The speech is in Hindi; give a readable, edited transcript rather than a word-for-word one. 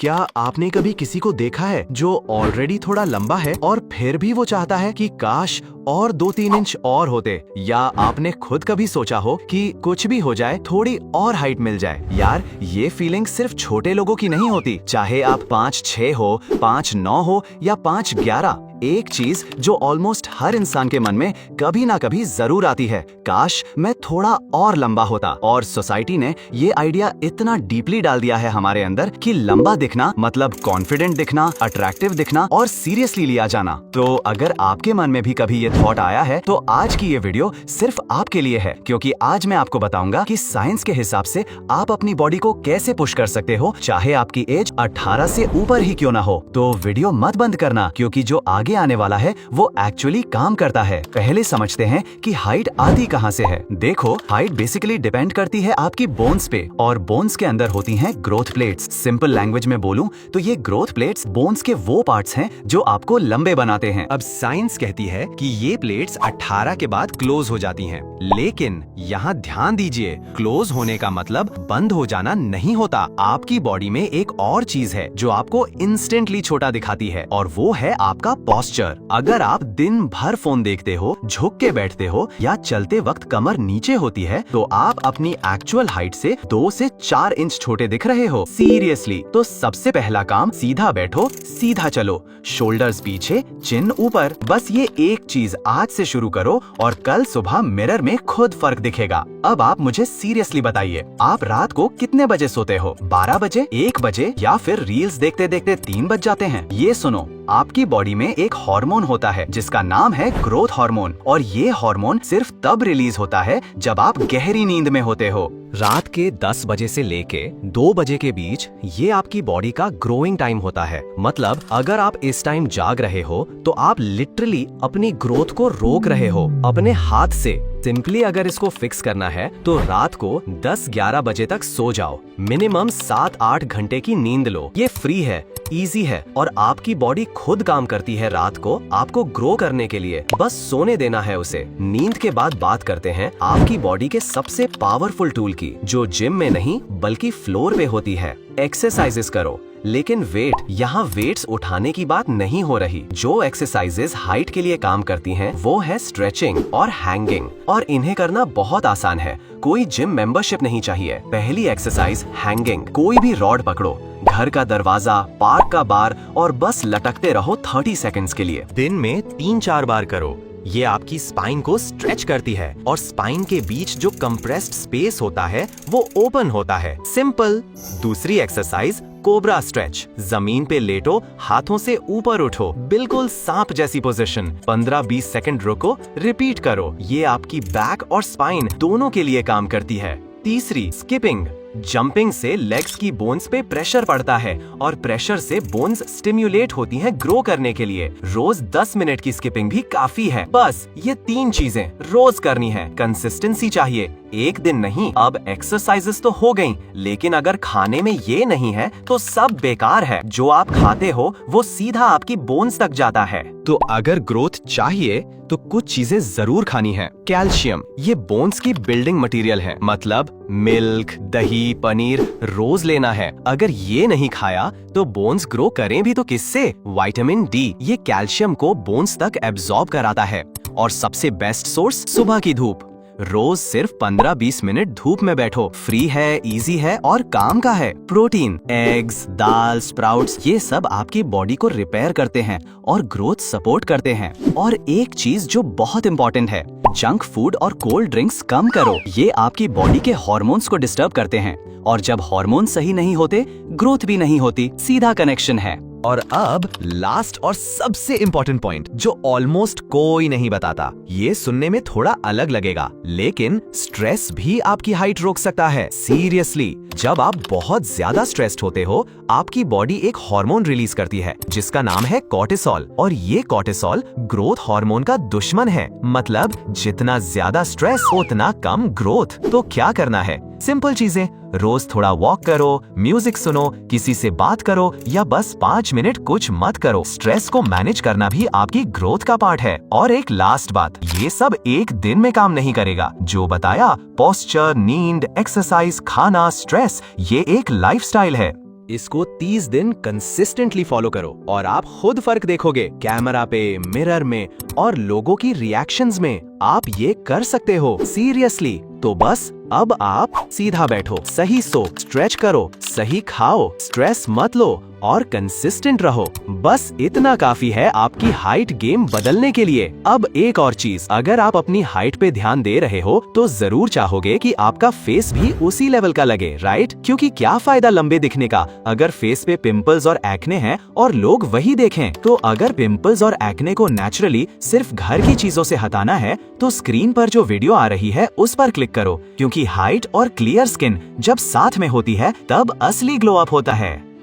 क्या आपने कभी किसी को देखा है जो ऑलरेडी थोड़ा लंबा है और फिर भी वो चाहता है कि काश और 2-3 इंच और होते? या आपने खुद कभी सोचा हो कि कुछ भी हो जाए, थोड़ी और हाइट मिल जाए? यार, ये फीलिंग सिर्फ छोटे लोगों की नहीं होती। चाहे आप 5'6" हो, 5'9" हो या 5'11", एक चीज जो ऑलमोस्ट हर इंसान के मन में कभी ना कभी जरूर आती है, काश मैं थोड़ा और लंबा होता। और सोसाइटी ने ये आइडिया इतना डीपली डाल दिया है हमारे अंदर कि लंबा दिखना मतलब कॉन्फिडेंट दिखना, अट्रैक्टिव दिखना और सीरियसली लिया जाना। तो अगर आपके मन में भी कभी ये थॉट आया है तो आज की ये वीडियो सिर्फ आपके लिए है, क्योंकि आज मैं आपको बताऊंगा कि साइंस के हिसाब से आप अपनी बॉडी को कैसे पुश कर सकते हो, चाहे आपकी एज 18 से ऊपर ही क्यों ना हो। तो वीडियो मत बंद करना, क्योंकि जो आगे आने वाला है वो एक्चुअली काम करता है। पहले समझते हैं कि हाइट आती कहाँ से है। देखो, हाइट बेसिकली डिपेंड करती है आपकी बोन्स पे, और बोन्स के अंदर होती हैं ग्रोथ प्लेट्स। सिंपल लैंग्वेज में बोलूं तो ये ग्रोथ प्लेट्स बोन्स के वो पार्ट्स हैं जो आपको लंबे बनाते हैं। अब साइंस कहती है कि ये प्लेट्स 18 के बाद क्लोज हो जाती हैं, लेकिन यहाँ ध्यान दीजिए, क्लोज होने का मतलब बंद हो जाना नहीं होता। आपकी बॉडी में एक और चीज है जो आपको इंस्टेंटली छोटा दिखाती है, और वो है आपका पोस्चर। अगर आप दिन भर फोन देखते हो, झुक के बैठते हो या चलते वक्त कमर नीचे होती है, तो आप अपनी एक्चुअल हाइट से 2 से 4 इंच छोटे दिख रहे हो। सीरियसली, तो सबसे पहला काम, सीधा बैठो, सीधा चलो, शोल्डर्स पीछे, चिन ऊपर। बस ये एक चीज आज से शुरू करो और कल सुबह मिरर में खुद फर्क दिखेगा। अब आप मुझे सीरियसली बताइए, आप रात को कितने बजे सोते हो? 12 बजे, 1 बजे या फिर रील्स देखते देखते 3 बज जाते हैं? ये सुनो, आपकी बॉडी में एक हार्मोन होता है जिसका नाम है ग्रोथ हार्मोन, और ये हार्मोन सिर्फ तब रिलीज होता है जब आप गहरी नींद में होते हो। रात के 10 बजे से लेके 2 बजे के बीच ये आपकी बॉडी का ग्रोइंग टाइम होता है। मतलब अगर आप इस टाइम जाग रहे हो तो आप लिटरली अपनी ग्रोथ को रोक रहे हो अपने हाथ से। सिंपली अगर इसको फिक्स करना है तो रात को 10-11 बजे तक सो जाओ, मिनिमम 7-8 घंटे की नींद लो। ये फ्री है, इजी है, और आपकी बॉडी खुद काम करती है रात को आपको ग्रो करने के लिए। बस सोने देना है उसे। नींद के बाद बात करते हैं आपकी बॉडी के सबसे पावरफुल टूल की, जो जिम में नहीं बल्कि फ्लोर पे होती है। एक्सरसाइजेस करो, लेकिन यहाँ वेट्स उठाने की बात नहीं हो रही। जो एक्सरसाइजेस हाइट के लिए काम करती हैं, वो है स्ट्रेचिंग और हैंगिंग, और इन्हें करना बहुत आसान है। कोई जिम मेंबरशिप नहीं चाहिए। पहली एक्सरसाइज हैंगिंग। कोई भी रॉड पकड़ो, घर का दरवाजा, पार्क का बार, और बस लटकते रहो 30 सेकंड्स के लिए। दिन में 3-4 बार करो। ये आपकी स्पाइन को स्ट्रेच करती है, और स्पाइन के बीच जो कंप्रेस्ड स्पेस होता है वो ओपन होता है। सिंपल। दूसरी एक्सरसाइज, कोबरा स्ट्रेच। जमीन पे लेटो, हाथों से ऊपर उठो, बिल्कुल सांप जैसी पोजीशन। 15-20 सेकंड रुको, रिपीट करो। ये आपकी बैक और स्पाइन दोनों के लिए काम करती है। तीसरी, स्किपिंग। जंपिंग से लेग्स की बोन्स पे प्रेशर पड़ता है, और प्रेशर से बोन्स स्टिम्युलेट होती हैं ग्रो करने के लिए। रोज 10 मिनट की स्किपिंग भी काफी है। बस ये 3 चीजें रोज करनी है। कंसिस्टेंसी चाहिए, एक दिन नहीं। अब एक्सरसाइजेस तो हो गई, लेकिन अगर खाने में ये नहीं है तो सब बेकार है। जो आप खाते हो वो सीधा आपकी बोन्स तक जाता है। तो अगर ग्रोथ चाहिए तो कुछ चीजें जरूर खानी है। कैल्शियम, ये बोन्स की बिल्डिंग मटेरियल है, मतलब मिल्क, दही, पनीर रोज लेना है। अगर ये नहीं खाया तो बोन्स ग्रो करें भी तो किससे? विटामिन डी, ये कैल्शियम को बोन्स तक एब्जॉर्ब कराता है। और सबसे बेस्ट सोर्स, सुबह की धूप। रोज सिर्फ 15-20 मिनट धूप में बैठो। फ्री है, इजी है और काम का है। प्रोटीन, एग्स, दाल, स्प्राउट्स, ये सब आपकी बॉडी को रिपेयर करते हैं और ग्रोथ सपोर्ट करते हैं। और एक चीज जो बहुत इंपॉर्टेंट है, जंक फूड और कोल्ड ड्रिंक्स कम करो। ये आपकी बॉडी के हार्मोन्स को डिस्टर्ब करते हैं, और जब हार्मोन सही नहीं होते, ग्रोथ भी नहीं होती। सीधा कनेक्शन है। और अब लास्ट और सबसे इम्पोर्टेंट पॉइंट जो ऑलमोस्ट कोई नहीं बताता। ये सुनने में थोड़ा अलग लगेगा, लेकिन स्ट्रेस भी आपकी हाइट रोक सकता है। सीरियसली, जब आप बहुत ज्यादा स्ट्रेस्ड होते हो, आपकी बॉडी एक हार्मोन रिलीज करती है जिसका नाम है कॉर्टिसोल, और ये कॉर्टिसोल ग्रोथ हार्मोन का दुश्मन है। मतलब जितना ज्यादा स्ट्रेस उतना कम ग्रोथ। तो क्या करना है? सिंपल चीजें, रोज थोड़ा वॉक करो, म्यूजिक सुनो, किसी से बात करो, या बस 5 मिनट कुछ मत करो। स्ट्रेस को मैनेज करना भी आपकी ग्रोथ का पार्ट है। और एक लास्ट बात, ये सब एक दिन में काम नहीं करेगा। जो बताया, पोस्चर, नींद, एक्सरसाइज, खाना, स्ट्रेस, ये एक लाइफस्टाइल है। इसको 30 दिन कंसिस्टेंटली फॉलो करो और आप खुद फर्क देखोगे। कैमरा पे, मिरर में और लोगों की रिएक्शंस में। आप ये कर सकते हो सीरियसली। तो बस अब आप सीधा बैठो, सही सो, स्ट्रेच करो, सही खाओ, स्ट्रेस मत लो और कंसिस्टेंट रहो। बस इतना काफी है आपकी हाइट गेम बदलने के लिए। अब एक और चीज, अगर आप अपनी हाइट पे ध्यान दे रहे हो तो जरूर चाहोगे कि आपका फेस भी उसी लेवल का लगे, राइट? क्योंकि क्या फायदा लंबे दिखने का अगर फेस पे पिंपल्स और एक्ने हैं और लोग वही देखें। तो अगर पिंपल्स और एक्ने को नेचुरली सिर्फ घर की चीजों से हटाना है तो स्क्रीन पर जो वीडियो आ रही है उस पर क्लिक करो, क्योंकि हाइट और क्लियर स्किन जब साथ में होती है तब असली ग्लो अप होता है।